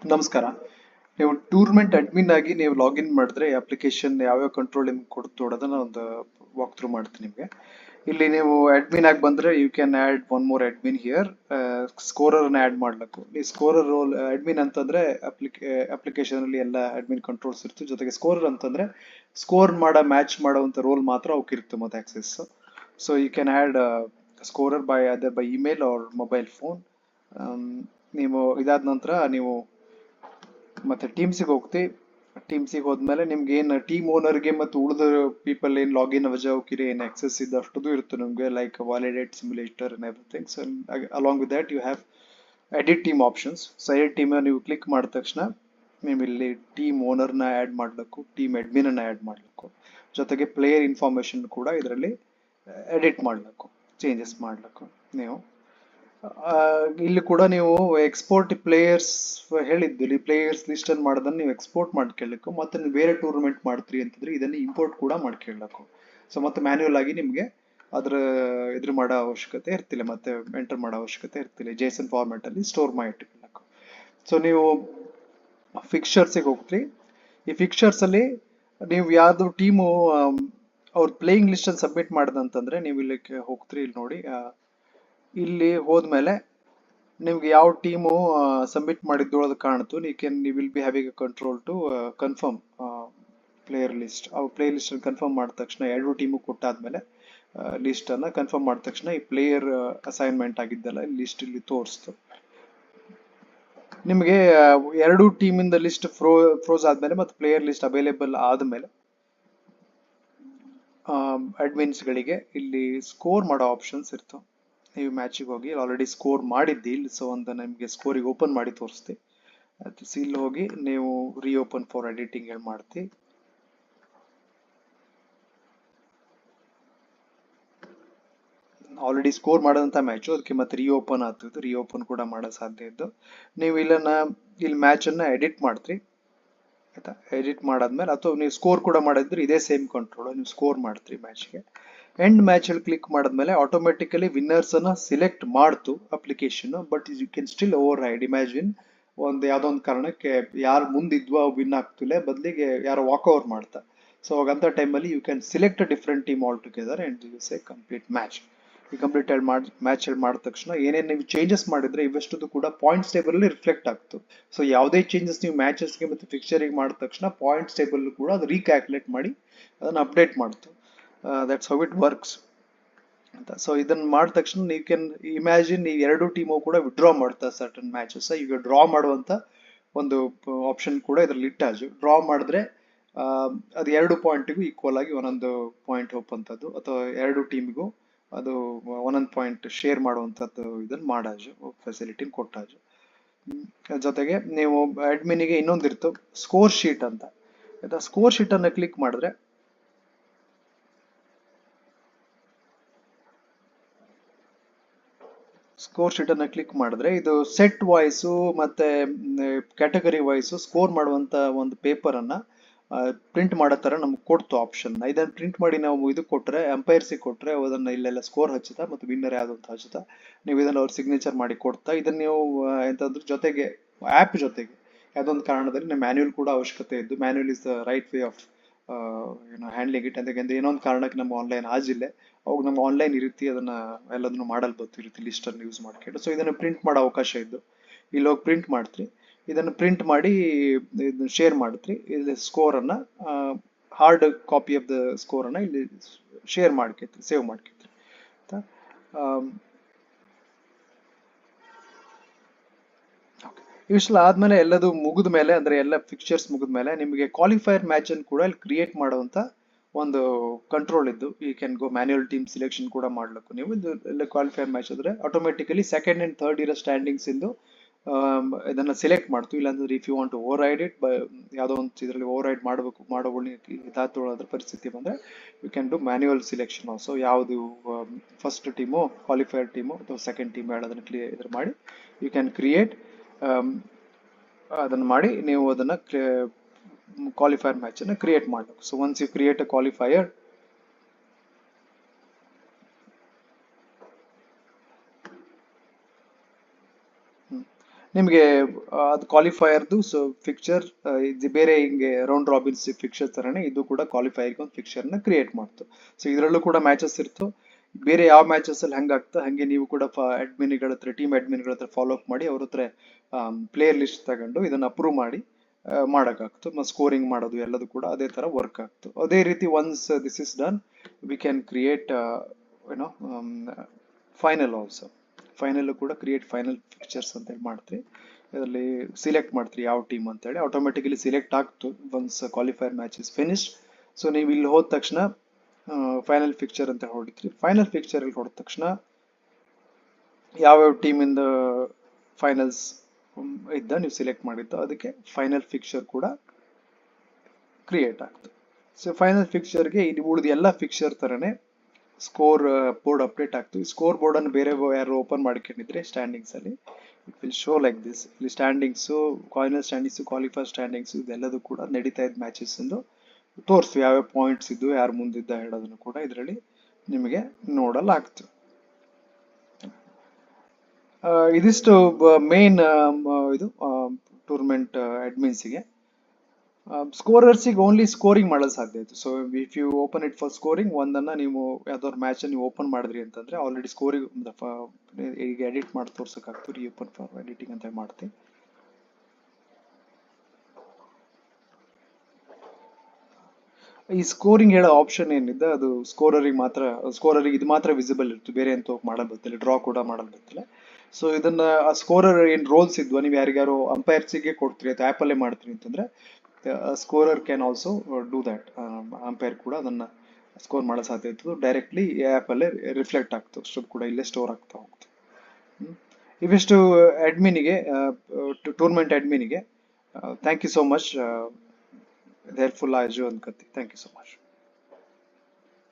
ನಮಸ್ಕಾರ. ನೀವು tournament admin ಆಗಿ ನೀವು ಲಾಗಿನ್ ಮಾಡಿದ್ರೆ ಅಪ್ಲಿಕೇಶನ್ ಯಾವ್ಯಾವ ಕಂಟ್ರೋಲ್ ನಿಮ್ಗೆ ಕೊಡ್ತು ಅದನ್ನ ಒಂದು ವಾಕ್ ಥ್ರೂ ಮಾಡ್ತೀನಿ ನಿಮಗೆ. ಇಲ್ಲಿ ನೀವು ಅಡ್ಮಿನ್ ಆಗಿ ಬಂದ್ರೆ you can add one more admin here. ಸ್ಕೋರರ್ನ ಆಡ್ ಮಾಡ್ಬೇಕು. ಈ ಸ್ಕೋರರ್ ರೋಲ್ ಅಡ್ಮಿನ್ ಅಂತಂದ್ರೆ ಅಪ್ಲಿಕೇಶನ್ ಅಲ್ಲಿ ಎಲ್ಲ ಅಡ್ಮಿನ್ ಕಂಟ್ರೋಲ್ಸ್ ಇರುತ್ತೆ. ಜೊತೆಗೆ ಸ್ಕೋರರ್ ಅಂತಂದ್ರೆ ಸ್ಕೋರ್ ಮ್ಯಾಚ್ ಮಾಡುವಂತ ರೋಲ್ ಮಾತ್ರ ಅವಕ್ಕೆ ಇರುತ್ತೆ ಮತ್ತೆ access. So you can add scorer by other by email or mobile phone. ನೀವು ಇದಾದ ನಂತರ ನೀವು ಮತ್ತೆ ಟೀಮ್ಸಿಗೆ ಹೋಗ್ತಿ. ಟೀಮ್ಸಿಗೆ ಹೋದ್ಮೇಲೆ ನಿಮ್ಗೆ ಏನು ಟೀಮ್ ಓನರ್ಗೆ ಮತ್ತು ಉಳಿದ ಪೀಪಲ್ ಏನು ಲಾಗಿನ್ ಅವಜಾವಕಿರಿ ಏನು ಆಕ್ಸೆಸ್ ಇದೆ ಅಷ್ಟದು ಇರುತ್ತೆ ನಿಮಗೆ, like validate simulator and everything. So along with that you have edit team options. So edit team ನೀವು ಕ್ಲಿಕ್ ಮಾಡಿದ ತಕ್ಷಣ ನೀವು ಇಲ್ಲಿ ಟೀಮ್ ಓನರ್ನ ಆ್ಯಡ್ ಮಾಡಬೇಕು, ಟೀಮ್ ಅಡ್ಮಿನನ್ನು ಆ್ಯಡ್ ಮಾಡಬೇಕು, ಜೊತೆಗೆ ಪ್ಲೇಯರ್ ಇನ್ಫಾರ್ಮೇಷನ್ ಕೂಡ ಇದರಲ್ಲಿ ಎಡಿಟ್ ಮಾಡಬೇಕು, ಚೇಂಜಸ್ ಮಾಡಬೇಕು ನೀವು. ಇಲ್ಲಿ ಕೂಡ ನೀವು ಎಕ್ಸ್ಪೋರ್ಟ್ ಪ್ಲೇಯರ್ಸ್ ಹೇಳಿದ್ದು, ಇಲ್ಲಿ ಪ್ಲೇಯರ್ಸ್ ಲಿಸ್ಟ್ ಅನ್ನು ಮಾಡೋದನ್ನ ನೀವು ಎಕ್ಸ್ಪೋರ್ಟ್ ಮಾಡ್ಕೊಳ್ಳಿಕ್ಕೂ, ಮತ್ತೆ ನೀವು ಬೇರೆ ಟೂರ್ನಮೆಂಟ್ ಮಾಡ್ತೀರಿ ಅಂತಂದ್ರೆ ಇದನ್ನ ಇಂಪೋರ್ಟ್ ಕೂಡ ಮಾಡ್ಕೊಳ್ಳಬೇಕು. ಸೊ ಮತ್ತೆ ಮ್ಯಾನ್ಯುಯಲ್ ಆಗಿ ನಿಮಗೆ ಇದ್ರ ಮಾಡೋ ಅವಶ್ಯಕತೆ ಇರ್ತಿಲ್ಲ, ಮತ್ತೆ ಎಂಟರ್ ಮಾಡೋ ಅವಶ್ಯಕತೆ ಇರ್ತಿಲ್ಲ. ಜೇಸನ್ ಫಾರ್ಮ್ಯಾಟ್ ಅಲ್ಲಿ ಸ್ಟೋರ್ ಮಾಡಿ ಇಟ್ಕೊಳ್ಳಬೇಕು. ಸೊ ನೀವು ಫಿಕ್ಚರ್ಸಿಗೆ ಹೋಗ್ತೀರಿ. ಈ ಫಿಕ್ಚರ್ಸ್ ಅಲ್ಲಿ ನೀವು ಯಾವ್ದು ಟೀಮು ಅವ್ರ ಪ್ಲೇಯಿಂಗ್ ಲಿಸ್ಟ್ ಅನ್ನು ಸಬ್ಮಿಟ್ ಮಾಡ್ದಂತಂದ್ರೆ ನೀವು ಇಲ್ಲಿ ಹೋಗ್ತೀರಿ. ಇಲ್ಲಿ ನೋಡಿ, ಇಲ್ಲಿ ಹೋದ್ಮೇಲೆ ನಿಮ್ಗೆ ಯಾವ ಟೀಮು ಸಬ್ಮಿಟ್ ಮಾಡಿದ್ದು ಅದು ಕಾಣ್ತು. ನೀವು will be having control to confirm player list. ಆ ಪ್ಲೇಯರ್ ಲಿಸ್ಟ್ ಕನ್ಫರ್ಮ್ ಮಾಡಿದ ತಕ್ಷಣ ಎರಡು ಟೀಮು ಕೊಟ್ಟಾದ್ಮೇಲೆ ಲಿಸ್ಟ್ ಅನ್ನ ಕನ್ಫರ್ಮ್ ಮಾಡಿದ ತಕ್ಷಣ ಈ ಪ್ಲೇಯರ್ ಅಸೈನ್ಮೆಂಟ್ ಆಗಿದ್ದಲ್ಲ ಲಿಸ್ಟ್ ಇಲ್ಲಿ ತೋರಿಸ್ತು ನಿಮಗೆ. ಎರಡು ಟೀಮಿಂದ ಲಿಸ್ಟ್ ಫ್ರೋಸ್ ಆದ್ಮೇಲೆ ಮತ್ತು ಪ್ಲೇಯರ್ ಲಿಸ್ಟ್ ಅವೈಲೇಬಲ್ ಆದ್ಮೇಲೆ ಅಡ್ಮಿನ್ಸ್ ಗಳಿಗೆ ಇಲ್ಲಿ ಸ್ಕೋರ್ ಮಾಡೋ ಆಪ್ಷನ್ಸ್ ಇರ್ತವೆ. ನೀವು ಮ್ಯಾಚಿಗೆ ಹೋಗಿ ಆಲ್ರೆಡಿ ಸ್ಕೋರ್ ಮಾಡಿದ್ದಿ ಇಲ್ಲಿ, ಸೊ ಒಂದು ನಿಮಗೆ ಸ್ಕೋರಿಗೆ ಓಪನ್ ಮಾಡಿ ತೋರಿಸ್ತಿ. ಅದು ಇಲ್ಲಿ ಹೋಗಿ ನೀವು ರೀಓಪನ್ ಫಾರ್ ಎಡಿಟಿಂಗ್ ಹೇಳಿ ಮಾಡ್ತಿ. ಆಲ್ರೆಡಿ ಸ್ಕೋರ್ ಮಾಡೋದಂತ ಮ್ಯಾಚು, ಅದಕ್ಕೆ ಮತ್ತೆ ರೀಓಪನ್ ಆಗ್ತಿದ್ದು, ರೀಓಪನ್ ಕೂಡ ಮಾಡೋ ಸಾಧ್ಯ ಇದ್ದು. ನೀವು ಇಲ್ಲಿ ಮ್ಯಾಚ್ ಅನ್ನ ಎಡಿಟ್ ಮಾಡ್ತೀರಿ ಆಯ್ತಾ. ಎಡಿಟ್ ಮಾಡಾದ್ಮೇಲೆ ಅಥವಾ ನೀವು ಸ್ಕೋರ್ ಕೂಡ ಮಾಡಿದ್ರೆ ಇದೇ ಸೇಮ್ ಕಂಟ್ರೋಲ್, ನೀವು ಸ್ಕೋರ್ ಮಾಡ್ತೀರಿ ಮ್ಯಾಚ್ಗೆ. ಎಂಡ್ ಮ್ಯಾಚ್ ಅಲ್ಲಿ ಕ್ಲಿಕ್ ಮಾಡಿದ್ಮೇಲೆ ಆಟೋಮೆಟಿಕಲಿ ವಿನ್ನರ್ಸ್ ಅನ್ನ ಸಿಲೆಕ್ಟ್ ಮಾಡ್ತು application. But you can still override. Imagine ಯಾವ್ದೋ ಒಂದು ಕಾರಣಕ್ಕೆ ಯಾರು ಮುಂದಿದ್ವೋ ವಿನ್ ಆಗ್ತಿಲ್ಲ, ಬದಲಿಗೆ ಯಾರೋ ವಾಕ್ ಓವರ್ ಮಾಡ್ತಾ. ಸೊ ಅವಾಗಂತ ಟೈಮಲ್ಲಿ you can select a different team altogether and you say complete match. ಈ ಕಂಪ್ಲೀಟ್ ಮ್ಯಾಚ್ ಮಾಡಿದ ತಕ್ಷಣ ಏನೇನು ನೀವು ಚೇಂಜಸ್ ಮಾಡಿದ್ರೆ ಇವಷ್ಟದು ಕೂಡ ಪಾಯಿಂಟ್ಸ್ ಟೇಬಲ್ ಅಲ್ಲಿ ರಿಫ್ಲೆಕ್ಟ್ ಆಗ್ತು. ಸೊ ಯಾವುದೇ ಚೇಂಜಸ್ ನೀವು ಮ್ಯಾಚಸ್ಗೆ ಮತ್ತು ಫಿಕ್ಚರಿಗೆ ಮಾಡಿದ ತಕ್ಷಣ ಪಾಯಿಂಟ್ಸ್ ಟೇಬಲ್ ಕೂಡ ಅದು ರೀಕ್ಯಾಲ್ಕುಲೇಟ್ ಮಾಡಿ ಅದನ್ನ ಅಪ್ಡೇಟ್ ಮಾಡ್ತು. ದಟ್ಸ್ ಹೌ ಇಟ್ ವರ್ಕ್ಸ್ ಅಂತ. ಸೊ ಇದನ್ನ ಮಾಡಿದ ತಕ್ಷಣ ನೀವು ಕ್ಯಾನ್ ಇಮ್ಯಾಜಿನ್ ಈ ಎರಡು ಟೀಮು ಕೂಡ ವಿಡ್ರಾ ಮಾಡ್ತಾ ಸರ್ಟನ್ ಮ್ಯಾಚಸ್. ಈಗ ಡ್ರಾ ಮಾಡುವಂತ ಒಂದು ಆಪ್ಷನ್ ಕೂಡ ಇದರಲ್ಲಿ ಇಟ್ಟಾಜು. ಡ್ರಾ ಮಾಡಿದ್ರೆ ಅದು ಎರಡು ಪಾಯಿಂಟ್ಗೂ ಈಕ್ವಲ್ ಆಗಿ ಒಂದೊಂದು ಪಾಯಿಂಟ್ ಹೋಗುವಂಥದ್ದು, ಅಥವಾ ಎರಡು ಟೀಮಿಗೂ ಅದು ಒಂದೊಂದು ಪಾಯಿಂಟ್ ಶೇರ್ ಮಾಡುವಂಥದ್ದು ಇದನ್ನ ಮಾಡಾಜು ಫೆಸಿಲಿಟಿ ಕೊಟ್ಟಾಜು. ಜೊತೆಗೆ ನೀವು ಅಡ್ಮಿನಿಗೆ ಇನ್ನೊಂದಿರ್ತು ಸ್ಕೋರ್ ಶೀಟ್ ಅಂತ ಆಯ್ತಾ. ಸ್ಕೋರ್ ಶೀಟ್ ಅನ್ನ ಕ್ಲಿಕ್ ಮಾಡಿದ್ರೆ ಇದು ಸೆಟ್ ವಾಯ್ಸು ಮತ್ತೆ ಕ್ಯಾಟಗರಿ ವಾಯ್ಸು ಸ್ಕೋರ್ ಮಾಡುವಂತ ಒಂದು ಪೇಪರ್ ಅನ್ನ ಪ್ರಿಂಟ್ ಮಾಡೋ ತರ ನಮ್ಗೆ ಕೊಡ್ತು ಆಪ್ಷನ್. ಇದನ್ನ ಪ್ರಿಂಟ್ ಮಾಡಿ ನಾವು ಇದು ಕೊಟ್ರೆ ಅಂಪೈರ್ಸಿಗೆ ಕೊಟ್ರೆ ಅದನ್ನ ಇಲ್ಲೆಲ್ಲ ಸ್ಕೋರ್ ಹಚ್ಚುತ್ತಾ ಮತ್ತು ವಿನ್ನರ್ ಯಾವ್ದು ಅಂತ ಹಚ್ಚುತ್ತಾ ನೀವು ಇದನ್ನ ಅವ್ರ ಸಿಗ್ನೇಚರ್ ಮಾಡಿ ಕೊಡ್ತಾ. ಇದನ್ನ ನೀವು ಎಂತಂದ್ರೆ ಜೊತೆಗೆ ಆಪ್ ಜೊತೆಗೆ ಯಾವ್ದೊಂದು ಕಾರಣದಲ್ಲಿ ನಮ್ಮ ಮ್ಯಾನ್ಯುಯಲ್ ಕೂಡ ಅವಶ್ಯಕತೆ ಇದ್ದು, manual is the right way of handling it. ಯಾಕಂದ್ರೆ ಏನೊಂದು ಕಾರಣಕ್ಕೆ ನಮ್ಮ ಆನ್ಲೈನ್ ಆಜಿಲ್ಲ, ಅವಾಗ ನಮ್ಮ ಆನ್ಲೈನ್ ಈ ರೀತಿ ಅದನ್ನ ಎಲ್ಲದನ್ನು ಮಾಡಲ್ಬೋದು ಈ ರೀತಿ ಲಿಸ್ಟ್ ಅನ್ನು ಯೂಸ್ ಮಾಡ್ಕೊಂಡು. ಸೊ ಇದನ್ನ ಪ್ರಿಂಟ್ ಮಾಡೋ ಅವಕಾಶ ಇದ್ದು ಇಲ್ಲಿ ಹೋಗಿ ಪ್ರಿಂಟ್ ಮಾಡ್ತೀರಿ. ಇದನ್ನು ಪ್ರಿಂಟ್ ಮಾಡಿ ಶೇರ್ ಮಾಡ್ತೀರಿ. ಇಲ್ಲಿ ಸ್ಕೋರ್ ಅನ್ನ hard copy of the score ಅನ್ನ ಇಲ್ಲಿ ಶೇರ್ ಮಾಡ್ಕೊತೀರಿ, ಸೇವ್ ಮಾಡ್ಕೊತೀರಿ. ಇಷ್ಟೆಲ್ಲ ಆದ್ಮೇಲೆ ಎಲ್ಲದು ಮುಗಿದ ಮೇಲೆ, ಅಂದ್ರೆ ಎಲ್ಲ ಫಿಕ್ಚರ್ಸ್ ಮುಗಿದ ಮೇಲೆ ನಿಮಗೆ ಕ್ವಾಲಿಫೈಯರ್ ಮ್ಯಾಚ್ ಅನ್ನು ಕೂಡ ಇಲ್ಲಿ ಕ್ರಿಯೇಟ್ ಮಾಡುವಂತ ಒಂದು ಕಂಟ್ರೋಲ್ ಇದ್ದು you can go manual team selection ಕೂಡ ಮಾಡ್ಲಿಕ್ಕೆ. ನೀವು ಎಲ್ಲ ಕ್ವಾಲಿಫೈಯರ್ ಮ್ಯಾಚ್ ಆದ್ರೆ ಆಟೋಮೆಟಿಕಲಿ ಸೆಕೆಂಡ್ ಅಂಡ್ ಥರ್ಡ್ ಇರೋ ಸ್ಟ್ಯಾಂಡಿಂಗ್ಸ್ ಇಂದು ಇದನ್ನ ಸೆಲೆಕ್ಟ್ ಮಾಡ್ತು. ಇಲ್ಲಾಂದ್ರೆ if you want to override it, ಯಾವುದೋ ಒಂದು ಇದರಲ್ಲಿ ಓವರ್ ರೈಡ್ ಮಾಡೋದ್ರ ಪರಿಸ್ಥಿತಿ ಬಂದ್ರೆ you can do manual selection also. ಯಾವುದು ಫಸ್ಟ್ ಟೀಮು ಕ್ವಾಲಿಫೈಯರ್ ಟೀಮು ಅಥವಾ ಸೆಕೆಂಡ್ ಟೀಮ್ ಹೇಳೋದನ್ನ ಇದ್ರ ಮಾಡಿ ಯು ಕ್ಯಾನ್ ಕ್ರಿಯೇಟ್. ಅದನ್ನ ಮಾಡಿ ನೀವು ಅದನ್ನ ಕ್ವಾಲಿಫೈಯರ್ ಮ್ಯಾಚ್ ಅನ್ನ ಕ್ರಿಯೇಟ್ ಮಾಡಬೇಕು. So once you create a qualifier, ನಿಮಗೆ ಅದು ಕ್ವಾಲಿಫೈಯರ್ದು ಸೊ ಫಿಕ್ಚರ್ ಇದು ಬೇರೆ ಹಿಂಗೆ ರೌಂಡ್ ರಾಬಿನ್ಸ್ ಫಿಕ್ಚರ್ ತರನೇ ಇದು ಕೂಡ ಕ್ವಾಲಿಫೈಯರ್ಗೆ ಒಂದು ಫಿಕ್ಚರ್ ನ ಕ್ರಿಯೇಟ್ ಮಾಡ್ತು. ಸೊ ಇದರಲ್ಲೂ ಕೂಡ ಮ್ಯಾಚಸ್ ಇರ್ತು. ಬೇರೆ ಯಾವ ಮ್ಯಾಚಸ್ ಅಲ್ಲಿ ಹಂಗಾಗ್ತಾ ಹಂಗೆ ನೀವು ಕೂಡ ಅಡ್ಮಿನ್ಗಳ ಹತ್ರ ಟೀಮ್ ಅಡ್ಮಿನ್ಗಳ ಹತ್ರ ಫಾಲೋ ಅಪ್ ಮಾಡಿ ಅವ್ರ ಹತ್ರ ಪ್ಲೇಯರ್ ಲಿಸ್ಟ್ ತಗೊಂಡು ಇದನ್ನ ಅಪ್ರೂವ್ ಮಾಡಿ ಮಾಡಕ್ಕಾಗ್ತು. ಸ್ಕೋರಿಂಗ್ ಮಾಡೋದು ಎಲ್ಲದು ಕೂಡ ಅದೇ ತರ ವರ್ಕ್ ಆಗ್ತು. ಅದೇ ರೀತಿ once this is done we can create ಏನೋ ಫೈನಲ್ ಆಲ್ಸೋ. ಫೈನಲ್ ಕೂಡ ಕ್ರಿಯೇಟ್ ಫೈನಲ್ ಫಿಕ್ಚರ್ಸ್ ಅಂತ ಹೇಳಿ ಮಾಡ್ತೀವಿ. ಇದರಲ್ಲಿ ಸಿಲೆಕ್ಟ್ ಮಾಡ್ತೀರಿ ಯಾವ ಟೀಮ್ ಅಂತ ಹೇಳಿ ಆಟೋಮೆಟಿಕಲಿ ಸಿಲೆಕ್ಟ್ ಆಗ್ತು once qualifier match is finish. So ನೀವು ಇಲ್ಲಿ ಹೋದ ತಕ್ಷಣ ಫೈನಲ್ ಫಿಕ್ಚರ್ ಅಂತ ಹೊಡಿತೀರಿ. ಫೈನಲ್ ಫಿಕ್ಚರ್ ಅಲ್ಲಿ ಹೊಡೆದ ತಕ್ಷಣ ಯಾವ್ಯಾವ ಟೀಮ್ ಇಂದ ಫೈನಲ್ಸ್ ಇದ್ದ ನೀವು ಸಿಲೆಕ್ಟ್ ಮಾಡಿದ್ದು ಅದಕ್ಕೆ ಫೈನಲ್ ಫಿಕ್ಚರ್ ಕೂಡ ಕ್ರಿಯೇಟ್ ಆಗ್ತದೆ. ಸೊ ಫೈನಲ್ ಫಿಕ್ಚರ್ಗೆ ಇದು ಉಳಿದ ಎಲ್ಲ ಫಿಕ್ಚರ್ ತರನೇ ಸ್ಕೋರ್ ಬೋರ್ಡ್ ಅಪ್ಡೇಟ್ ಆಗ್ತದೆ. ಸ್ಕೋರ್ ಬೋರ್ಡ್ ಅನ್ನು ಬೇರೆ ಯಾರು ಓಪನ್ ಮಾಡ್ಕೊಂಡಿದ್ರೆ ಸ್ಟ್ಯಾಂಡಿಂಗ್ಸ್ ಅಲ್ಲಿ it will show like this. ಇಲ್ಲಿ ಸ್ಟ್ಯಾಂಡಿಂಗ್ಸು ಫೈನಲ್ ಸ್ಟ್ಯಾಂಡಿಂಗ್ಸು ಕ್ವಾಲಿಫೈರ್ ಸ್ಟ್ಯಾಂಡಿಂಗ್ಸು ಇದೆಲ್ಲದೂ ಕೂಡ ನಡೀತಾ ಇದ್ದ ಮ್ಯಾಚಸ್ ಎಂದು ತೋರಿಸು ಯಾವ್ಯಾವ ಪಾಯಿಂಟ್ಸ್ ಇದ್ದು ಯಾರು ಮುಂದಿದ್ದ ಹೇಳೋದನ್ನು ಕೂಡ ಇದರಲ್ಲಿ ನಿಮಗೆ ನೋಡಲಾಗ್ತದೆ. ಇದಿಷ್ಟು ಮೇನ್ ಇದು ಟೂರ್ನಮೆಂಟ್ ಅಡ್ಮಿನ್ಸ್ಗೆ. ಸ್ಕೋರರ್ಸಿಗೆ ಓನ್ಲಿ ಸ್ಕೋರಿಂಗ್ ಮಾಡಲು ಸಾಧ್ಯ ಆಯ್ತು. So if you open it for scoring ಒಂದನ್ನ ನೀವು ಯಾವ್ದಾದ್ರು ಮ್ಯಾಚ್ ನೀವು ಓಪನ್ ಮಾಡಿದ್ರಿ ಅಂತಂದ್ರೆ ಆಲ್ರೆಡಿ ಸ್ಕೋರಿಂಗ್ ಈಗ ಎಡಿಟ್ ಮಾಡಿ ತೋರ್ಸಕ್ಕಾಗ್ತು. ರೀ ಓಪನ್ ಫಾರ್ ಎಡಿಟಿಂಗ್ ಅಂತ ಮಾಡ್ತೀವಿ. ಈ ಸ್ಕೋರಿಂಗ್ ಹೇಳೋ ಆಪ್ಷನ್ ಏನಿದೆ ಅದು ಸ್ಕೋರರಿಗೆ ಮಾತ್ರ, ಸ್ಕೋರರಿಗೆ ಇದು ಮಾತ್ರ ವಿಸಿಬಲ್ ಇರುತ್ತೆ, ಬೇರೆ ಎಂತ ಮಾಡಲ್ ಗೊತ್ತಿಲ್ಲ, ಡ್ರಾ ಕೂಡ ಮಾಡಲ್ ಗೊತ್ತಿಲ್ಲ. ಸೊ ಇದನ್ನ ಆ ಸ್ಕೋರರ್ ಏನ್ ರೋಲ್ಸ್ ಇದ್ವಾ ನೀವು ಯಾರಿಗಾರು ಅಂಪೈರ್ಸಿಗೆ ಕೊಡ್ತೀರಿ ಅಥವಾ ಆ್ಯಪ್ ಅಲ್ಲೇ ಮಾಡ್ತೀರಿ ಅಂತಂದ್ರೆ scorer can also do that. Umpire ಕೂಡ ಅದನ್ನ ಸ್ಕೋರ್ ಮಾಡೋ ಸಾಧ್ಯ ಇತ್ತು. ಡೈರೆಕ್ಟ್ಲಿ ಆ್ಯಪ್ ಅಲ್ಲೇ ರಿಫ್ಲೆಕ್ಟ್ ಆಗ್ತದೆ, ಅಷ್ಟು ಕೂಡ ಇಲ್ಲೇ ಸ್ಟೋರ್ ಆಗ್ತಾ ಹೋಗ್ತದೆ. ಇವಿಷ್ಟು ಅಡ್ಮಿನಿಗೆ, ಟೂರ್ನಮೆಂಟ್ ಅಡ್ಮಿನಿಗೆ. Thank you so much. Helpful ಆಯ್ತು ಅನ್ಕತ್ತಿ. Thank you so much.